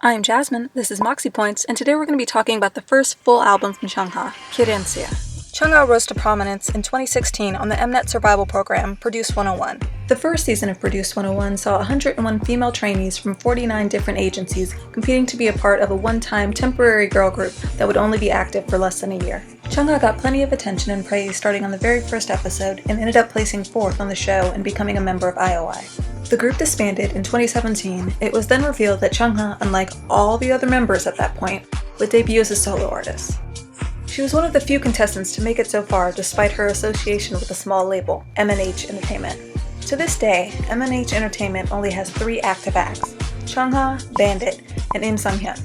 I'm Jasmine, this is Moxie Points, and today we're going to be talking about the first full album from Chungha, Querencia. Chungha rose to prominence in 2016 on the Mnet survival program, Produce 101. The first season of Produce 101 saw 101 female trainees from 49 different agencies competing to be a part of a one-time temporary girl group that would only be active for less than a year. Chungha got plenty of attention and praise starting on the very first episode and ended up placing 4th on the show and becoming a member of I.O.I. The group disbanded in 2017. It was then revealed that Chungha, unlike all the other members at that point, would debut as a solo artist. She was one of the few contestants to make it so far despite her association with a small label, M&H Entertainment. To this day, M&H Entertainment only has 3 active acts, Chungha, Bandit, and Im Sang-hyun,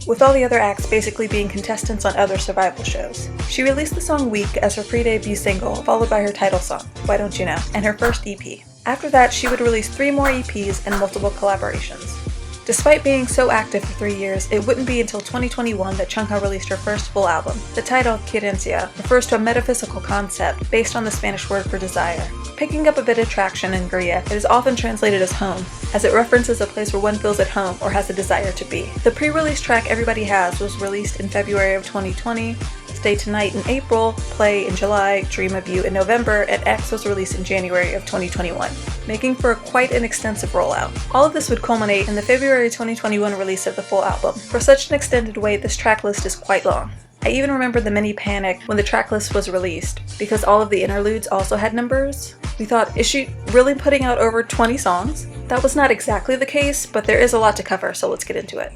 with all the other acts basically being contestants on other survival shows. She released the song Weak as her pre-debut single, followed by her title song, Why Don't You Know, and her first EP. After that, she would release 3 more EPs and multiple collaborations. Despite being so active for 3 years, it wouldn't be until 2021 that Chungha released her first full album. The title, Querencia, refers to a metaphysical concept based on the Spanish word for desire. Picking up a bit of traction in Korea, it is often translated as home, as it references a place where one feels at home or has a desire to be. The pre-release track Everybody Has was released in February of 2020, Stay Tonight in April, Play in July, Dream of You in November, and X was released in January of 2021, making for quite an extensive rollout. All of this would culminate in the February 2021 release of the full album. For such an extended wait, this track list is quite long. I even remember the mini panic when the track list was released, because all of the interludes also had numbers. We thought, is she really putting out over 20 songs? That was not exactly the case, but there is a lot to cover, so let's get into it.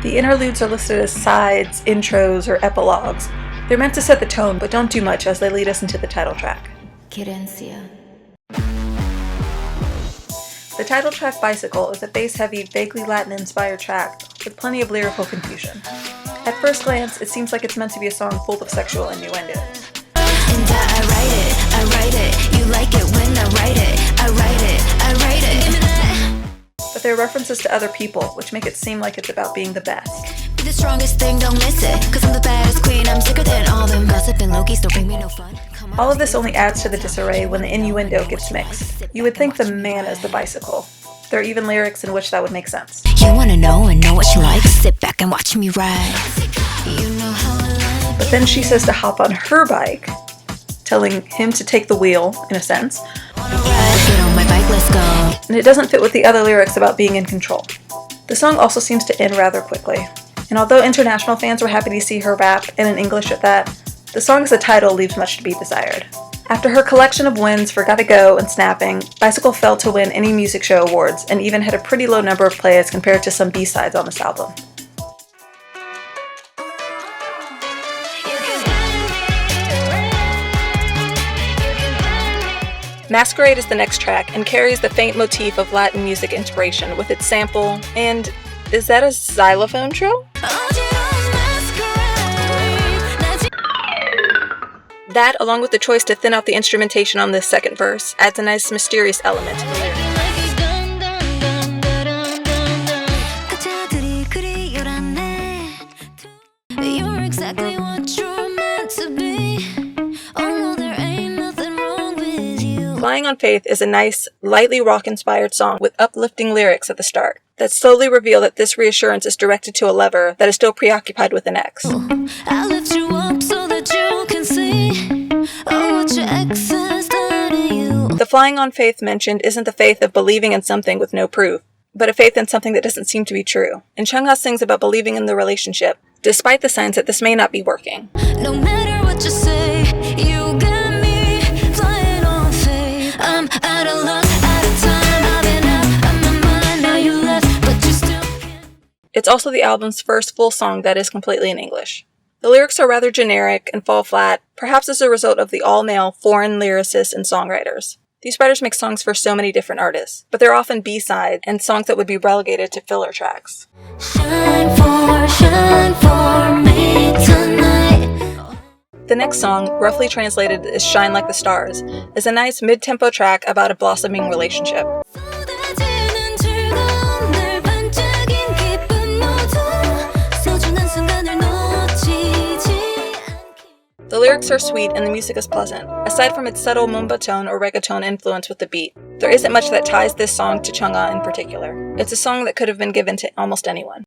The interludes are listed as sides, intros, or epilogues. They're meant to set the tone, but don't do much as they lead us into the title track. Querencia. The title track Bicycle is a bass-heavy, vaguely Latin-inspired track with plenty of lyrical confusion. At first glance, it seems like it's meant to be a song full of sexual innuendo. And I write it, you like it when I write it, I write it, give me that. But there are references to other people, which make it seem like it's about being the best. Be the strongest thing, don't miss it, cause I'm the baddest queen, I'm sicker than all them gossip and Loki's, don't bring me no fun. All of this only adds to the disarray when the innuendo gets mixed. You would think the man is the bicycle. There are even lyrics in which that would make sense. You wanna know and know what you like, sit back and watch me ride. You know how I like. But then she says to hop on her bike, telling him to take the wheel, in a sense. Get on my bike, let's go. And it doesn't fit with the other lyrics about being in control. The song also seems to end rather quickly. And although international fans were happy to see her rap, and in English at that, the song's title leaves much to be desired. After her collection of wins for Gotta Go and Snapping, Bicycle failed to win any music show awards and even had a pretty low number of plays compared to some B-sides on this album. Masquerade is the next track and carries the faint motif of Latin music inspiration with its sample and, is that a xylophone trill? That, along with the choice to thin out the instrumentation on this second verse, adds a nice mysterious element to the lyric. You're exactly what you're meant to be. Oh no, there ain't nothing wrong with you. Flying on Faith is a nice, lightly rock-inspired song with uplifting lyrics at the start that slowly reveal that this reassurance is directed to a lover that is still preoccupied with an ex. I lift you up so that you can see what your ex has done to you. The flying on faith mentioned isn't the faith of believing in something with no proof, but a faith in something that doesn't seem to be true. And Chungha sings about believing in the relationship, despite the signs that this may not be working. No matter what you say, you got me flying on faith. I'm out of luck, out of time, I've been out of my mind. Now you left, but you still can't. It's also the album's first full song that is completely in English. The lyrics are rather generic and fall flat, perhaps as a result of the all-male foreign lyricists and songwriters. These writers make songs for so many different artists, but they're often B-sides and songs that would be relegated to filler tracks. Shine for me tonight. The next song, roughly translated as Shine Like the Stars, is a nice mid-tempo track about a blossoming relationship. The lyrics are sweet and the music is pleasant. Aside from its subtle moombah-tone or reggaeton influence with the beat, there isn't much that ties this song to Chungha in particular. It's a song that could have been given to almost anyone.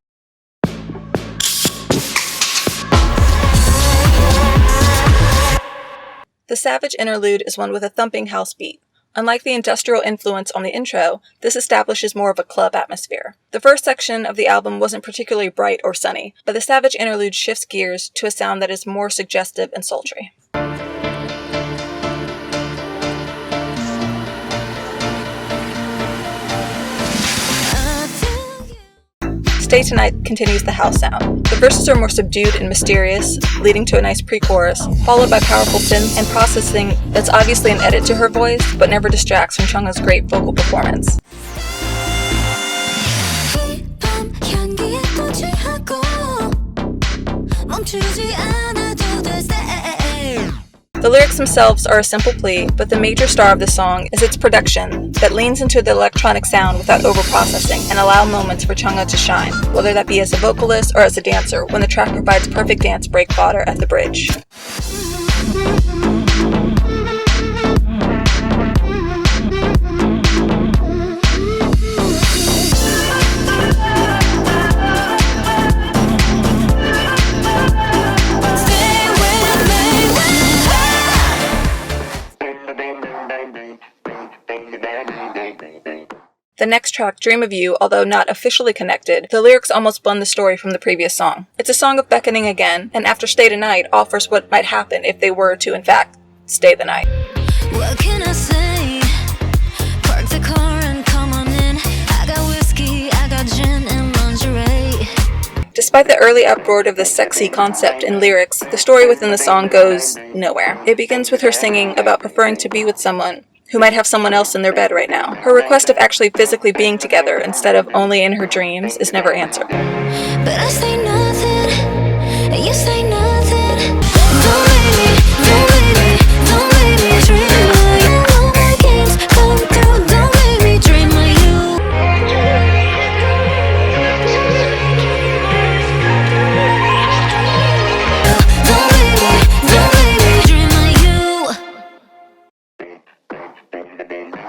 The Savage interlude is one with a thumping house beat. Unlike the industrial influence on the intro, this establishes more of a club atmosphere. The first section of the album wasn't particularly bright or sunny, but the Savage interlude shifts gears to a sound that is more suggestive and sultry. Stay Tonight continues the house sound. The verses are more subdued and mysterious, leading to a nice pre-chorus, followed by powerful synths and processing that's obviously an edit to her voice, but never distracts from Chungha's great vocal performance. The lyrics themselves are a simple plea, but the major star of the song is its production that leans into the electronic sound without over-processing and allow moments for Chungha to shine, whether that be as a vocalist or as a dancer, when the track provides perfect dance break fodder at the bridge. The next track, Dream of You, although not officially connected, the lyrics almost blend the story from the previous song. It's a song of beckoning again, and after Stay Tonight offers what might happen if they were to, in fact, stay the night. What can I say? Park the car and come on in. I got whiskey, I got gin and lingerie. Despite the early uproar of the sexy concept in lyrics, the story within the song goes nowhere. It begins with her singing about preferring to be with someone who might have someone else in their bed right now. Her request of actually physically being together instead of only in her dreams is never answered. But I say nothing, and you say nothing. Don't leave me, don't leave me, don't leave me dream of you. All my games come through, don't leave me dream of you. Don't leave me dream of you.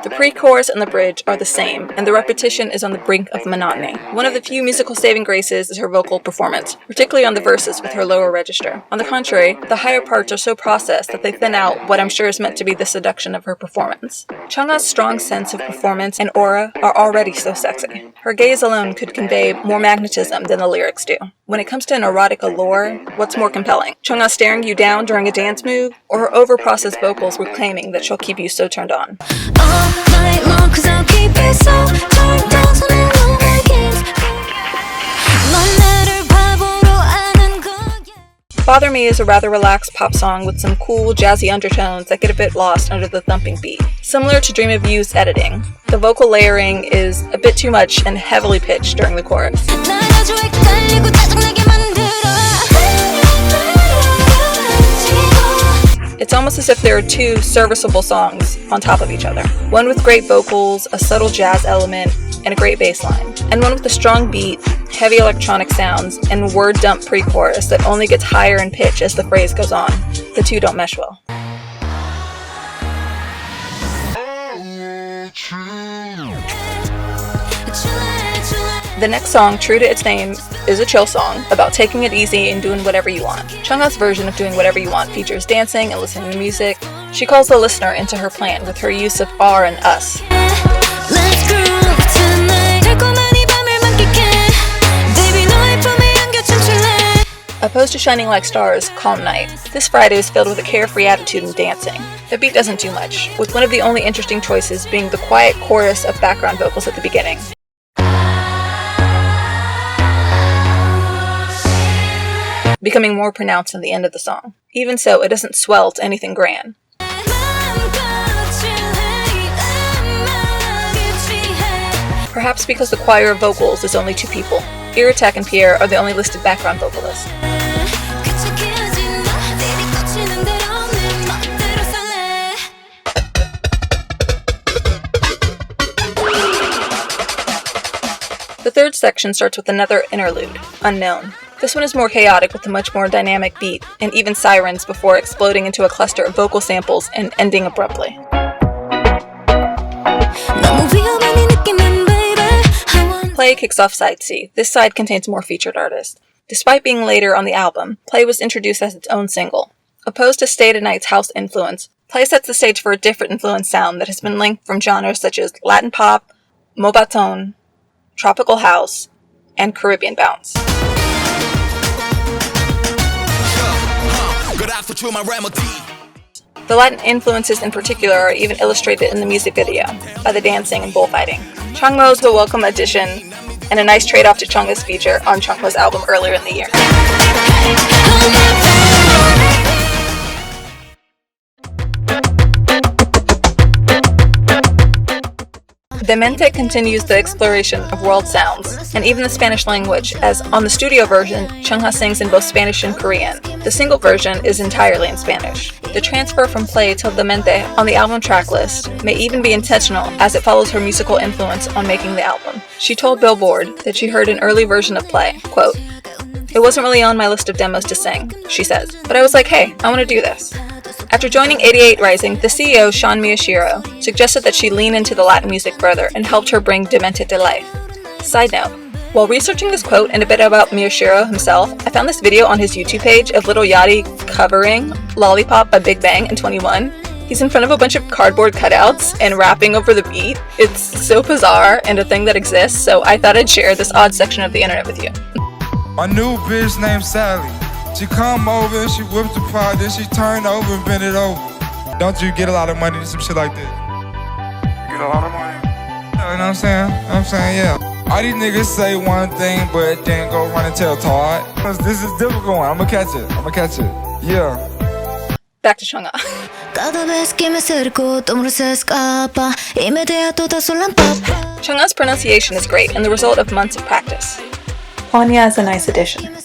The pre-chorus and the bridge are the same, and the repetition is on the brink of monotony. One of the few musical saving graces is her vocal performance, particularly on the verses with her lower register. On the contrary, the higher parts are so processed that they thin out what I'm sure is meant to be the seduction of her performance. Chungha's strong sense of performance and aura are already so sexy. Her gaze alone could convey more magnetism than the lyrics do. When it comes to an erotic allure, what's more compelling? Chungha staring you down during a dance move, or her over-processed vocals proclaiming that she'll keep you so turned on? All night long, 'cause I'll keep it so turned on to the all my games. 넌 나를 바보로 아는 거야. Bother Me is a rather relaxed pop song with some cool, jazzy undertones that get a bit lost under the thumping beat. Similar to Dream of You's editing, the vocal layering is a bit too much and heavily pitched during the chorus. 날 아주 헷갈리고 짜증나게 만들어. It's almost as if there are two serviceable songs on top of each other. One with great vocals, a subtle jazz element, and a great bass line. And one with a strong beat, heavy electronic sounds, and word dump pre-chorus that only gets higher in pitch as the phrase goes on. The two don't mesh well. The next song, true to its name, is a chill song about taking it easy and doing whatever you want. Chungha's version of doing whatever you want features dancing and listening to music. She calls the listener into her plan with her use of R and us. Let's groove tonight. 달콤한 이 밤을 만끽해. Baby 너의 품에 안겨 춤출래. Opposed to Shining Like Stars' Calm Night, this Friday is filled with a carefree attitude and dancing. The beat doesn't do much, with one of the only interesting choices being the quiet chorus of background vocals at the beginning. Becoming more pronounced in the end of the song. Even so, it doesn't swell to anything grand. Perhaps because the choir of vocals is only two people. Iratek and Pierre are the only listed background vocalists. The third section starts with another interlude, Unknown. This one is more chaotic with a much more dynamic beat, and even sirens before exploding into a cluster of vocal samples and ending abruptly. Play kicks off side C. This side contains more featured artists. Despite being later on the album, Play was introduced as its own single. Opposed to Stellae Night's house influence, Play sets the stage for a different influence sound that has been linked from genres such as Latin pop, Mobaton, tropical house, and Caribbean bounce. The Latin influences in particular are even illustrated in the music video, by the dancing and bullfighting. Chungha is a welcome addition, and a nice trade-off to Chungha's feature on Chungha's album earlier in the year. Demente continues the exploration of world sounds, and even the Spanish language, as on the studio version, Chungha sings in both Spanish and Korean. The single version is entirely in Spanish. The transfer from Play to Demente on the album tracklist may even be intentional, as it follows her musical influence on making the album. She told Billboard that she heard an early version of Play, quote, "It wasn't really on my list of demos to sing," she says, "but I was like, hey, I want to do this." After joining 88 Rising, the CEO, Sean Miyashiro, suggested that she lean into the Latin music further and helped her bring Demente to life. Side note, while researching this quote and a bit about Miyashiro himself, I found this video on his YouTube page of Lil Yachty covering Lollipop by Big Bang in 21. He's in front of a bunch of cardboard cutouts and rapping over the beat. It's so bizarre and a thing that exists, so I thought I'd share this odd section of the internet with you. My new bitch named Sally. She come over and she whipped the pot, then she turned over and bent it over. Don't you get a lot of money to some shit like this? Get a lot of money? You know what I'm saying? Yeah. All these niggas say one thing, but then go run and tell Todd. This is difficult one. I'ma catch it. Yeah. Back to Chungha. Chungha's pronunciation is great and the result of months of practice. Kwanya is a nice addition,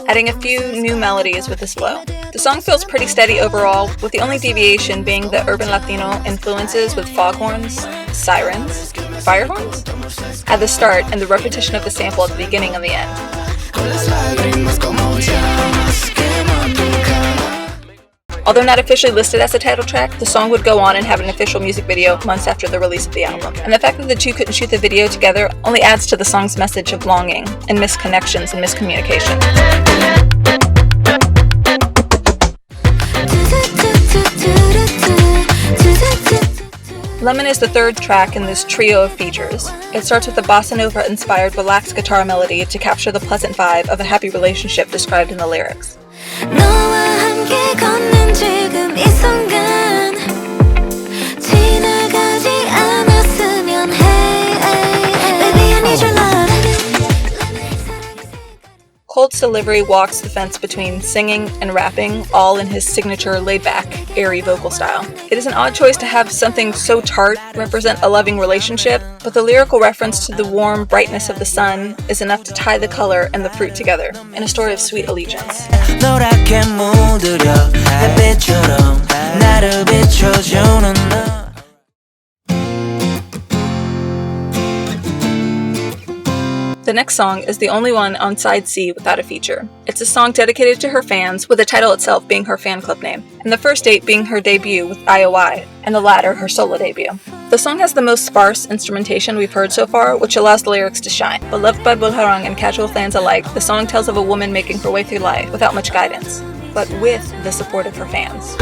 adding a few new melodies with this flow. The song feels pretty steady overall, with the only deviation being the urban Latino influences with foghorns, sirens, fire horns at the start and the repetition of the sample at the beginning and the end. Although not officially listed as a title track, the song would go on and have an official music video months after the release of the album. And the fact that the two couldn't shoot the video together only adds to the song's message of longing and misconnections and miscommunication. Lemon is the third track in this trio of features. It starts with a bossa nova-inspired relaxed guitar melody to capture the pleasant vibe of a happy relationship described in the lyrics. Colt's delivery walks the fence between singing and rapping, all in his signature laid-back, airy vocal style. It is an odd choice to have something so tart represent a loving relationship, but the lyrical reference to the warm brightness of the sun is enough to tie the color and the fruit together in a story of sweet allegiance. The next song is the only one on side C without a feature. It's a song dedicated to her fans, with the title itself being her fan club name, and the first date being her debut with I.O.I, and the latter her solo debut. The song has the most sparse instrumentation we've heard so far, which allows the lyrics to shine. But loved by Byulharang and casual fans alike, the song tells of a woman making her way through life without much guidance, but with the support of her fans.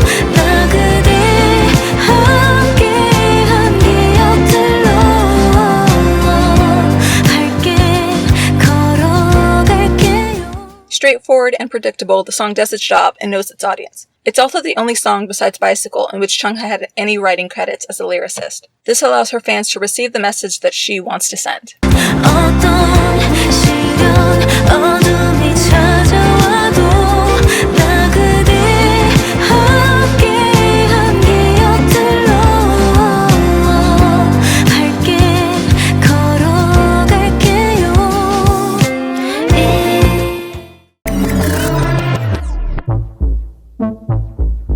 Straightforward and predictable, the song does its job and knows its audience. It's also the only song besides Bicycle in which Chungha had any writing credits as a lyricist. This allows her fans to receive the message that she wants to send.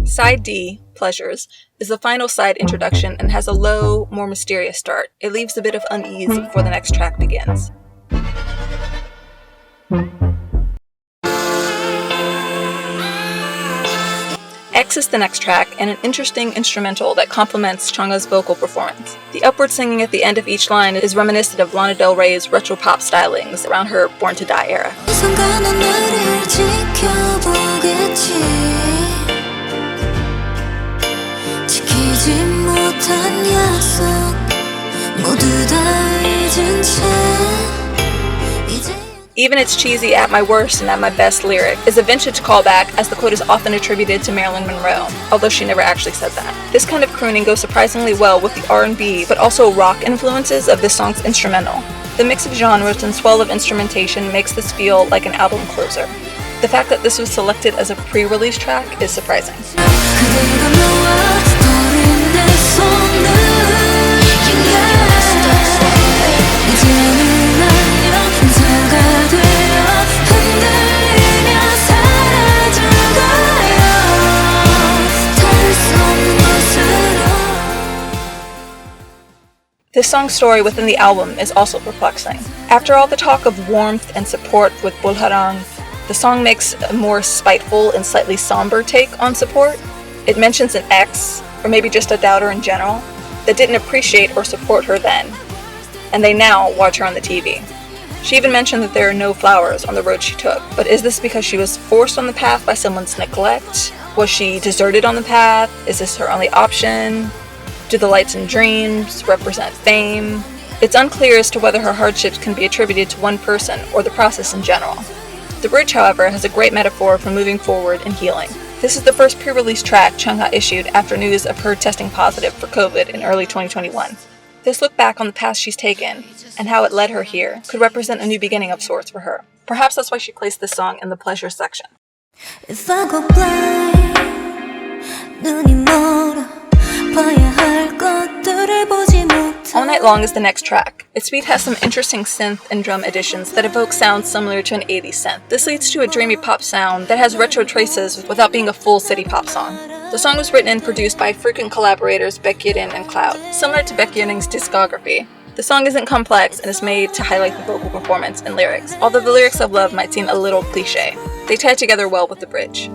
Side D, Pleasures, is the final side introduction and has a low, more mysterious start. It leaves a bit of unease before the next track begins. Next is the next track, and an interesting instrumental that complements Chungha's vocal performance. The upward singing at the end of each line is reminiscent of Lana Del Rey's retro pop stylings around her Born to Die era. Even its cheesy "at my worst and at my best" lyric is a vintage callback, as the quote is often attributed to Marilyn Monroe, although she never actually said that. This kind of crooning goes surprisingly well with the R&B, but also rock influences of this song's instrumental. The mix of genres and swell of instrumentation makes this feel like an album closer. The fact that this was selected as a pre-release track is surprising. This song's story within the album is also perplexing. After all the talk of warmth and support with Byulharang, the song makes a more spiteful and slightly somber take on support. It mentions an ex, or maybe just a doubter in general, that didn't appreciate or support her then, and they now watch her on the TV. She even mentioned that there are no flowers on the road she took, but is this because she was forced on the path by someone's neglect? Was she deserted on the path? Is this her only option? Do the lights and dreams represent fame? It's unclear as to whether her hardships can be attributed to one person or the process in general. The bridge, however, has a great metaphor for moving forward and healing. This is the first pre-release track Chungha issued after news of her testing positive for COVID in early 2021. This look back on the path she's taken, and how it led her here, could represent a new beginning of sorts for her. Perhaps that's why she placed this song in the pleasure section. If I go blind, 눈이 멀어 봐야 할 것들을 보지 못해. All Night Long is the next track. Its beat has some interesting synth and drum additions that evoke sounds similar to an 80s synth. This leads to a dreamy pop sound that has retro traces without being a full city pop song. The song was written and produced by frequent collaborators Byulharang and Cloud. Similar to Byulharang's discography, the song isn't complex and is made to highlight the vocal performance and lyrics, although the lyrics of love might seem a little cliche. They tie together well with the bridge.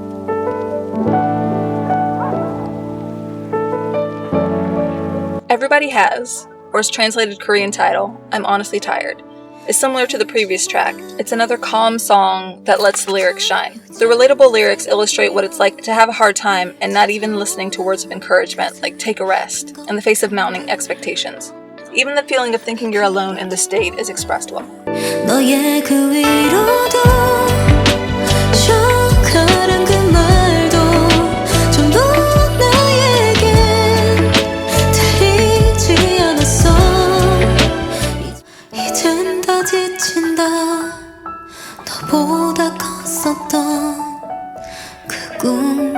Everybody Has, or its translated Korean title, I'm Honestly Tired, is similar to the previous track. It's another calm song that lets the lyrics shine. The relatable lyrics illustrate what it's like to have a hard time and not even listening to words of encouragement like take a rest in the face of mounting expectations. Even the feeling of thinking you're alone in this state is expressed well. 너의 그 위로도 쇼크한 그 말도 전부 나에겐 들리지 않았어. 이젠 다 지친다. 너보다 컸었던 그 꿈들이.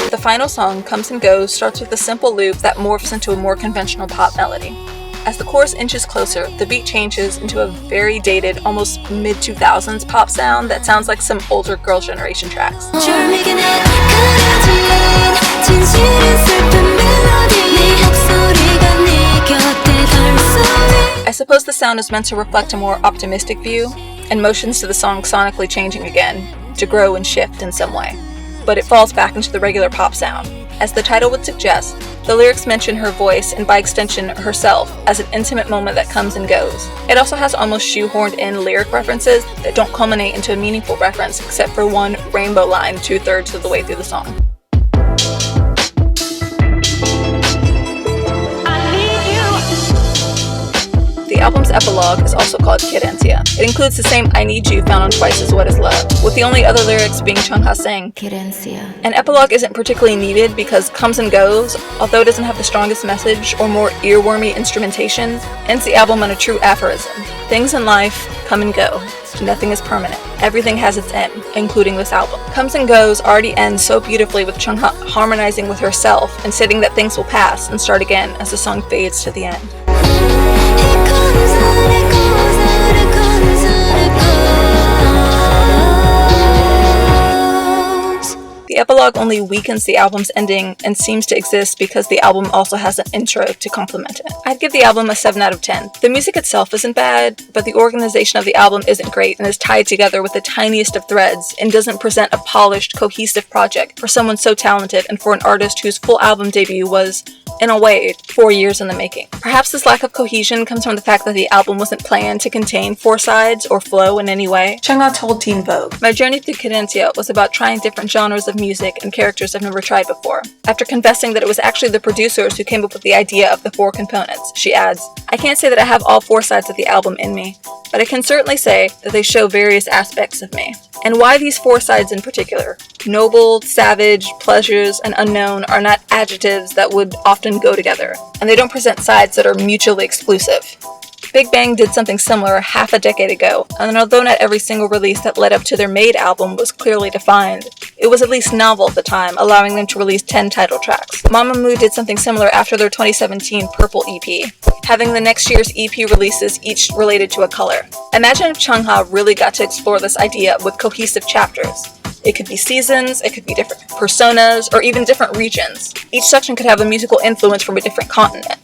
The final song, Comes and Goes, starts with a simple loop that morphs into a more conventional pop melody. As the chorus inches closer, the beat changes into a very dated, almost mid-2000s pop sound that sounds like some older Girls' Generation tracks. I suppose the sound is meant to reflect a more optimistic view, and motions to the song sonically changing again, to grow and shift in some way. But it falls back into the regular pop sound. As the title would suggest, the lyrics mention her voice and by extension herself as an intimate moment that comes and goes. It also has almost shoehorned in lyric references that don't culminate into a meaningful reference except for one rainbow line 2/3 of the way through the song. The album's epilogue is also called Querencia. It includes the same I Need You found on Twice as Wet as Love, with the only other lyrics being Chungha saying Querencia. An epilogue isn't particularly needed because Comes and Goes, although it doesn't have the strongest message or more earwormy instrumentation, ends the album on a true aphorism. Things in life come and go. Nothing is permanent. Everything has its end, including this album. Comes and Goes already ends so beautifully with Chungha harmonizing with herself and stating that things will pass and start again as the song fades to the end. The The epilogue only weakens the album's ending and seems to exist because the album also has an intro to complement it. I'd give the album a 7 out of 10. The music itself isn't bad, but the organization of the album isn't great and is tied together with the tiniest of threads and doesn't present a polished, cohesive project for someone so talented and for an artist whose full album debut was, in a way, 4 years in the making. Perhaps this lack of cohesion comes from the fact that the album wasn't planned to contain 4 sides or flow in any way. Chungha told Teen Vogue, "My journey through Querencia was about trying different genres of music and characters I've never tried before." After confessing that it was actually the producers who came up with the idea of the 4 components, she adds, "I can't say that I have all 4 sides of the album in me, but I can certainly say that they show various aspects of me." And why these 4 sides in particular? Noble, savage, pleasures, and unknown are not adjectives that would often go together, and they don't present sides that are mutually exclusive. Big Bang did something similar half a decade ago, and although not every single release that led up to their Made album was clearly defined, it was at least novel at the time, allowing them to release 10 title tracks. Mamamoo did something similar after their 2017 Purple EP, having the next year's EP releases each related to a color. Imagine if Chungha really got to explore this idea with cohesive chapters. It could be seasons, it could be different personas, or even different regions. Each section could have a musical influence from a different continent.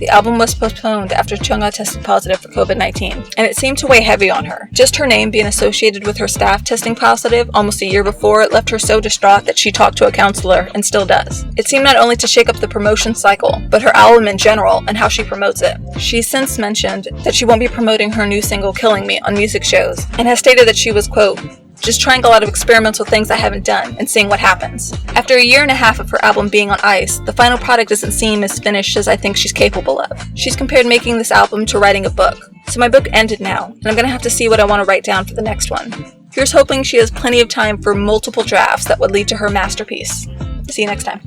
The album was postponed after Chungha tested positive for COVID-19, and it seemed to weigh heavy on her. Just her name being associated with her staff testing positive almost a year before it left her so distraught that she talked to a counselor, and still does. It seemed not only to shake up the promotion cycle, but her album in general and how she promotes it. She's since mentioned that she won't be promoting her new single Killing Me on music shows, and has stated that she was, quote, "just trying a lot of experimental things I haven't done and seeing what happens." After a year and a half of her album being on ice, the final product doesn't seem as finished as I think she's capable of. She's compared making this album to writing a book. So my book ended now, and I'm gonna have to see what I want to write down for the next one. Here's hoping she has plenty of time for multiple drafts that would lead to her masterpiece. See you next time.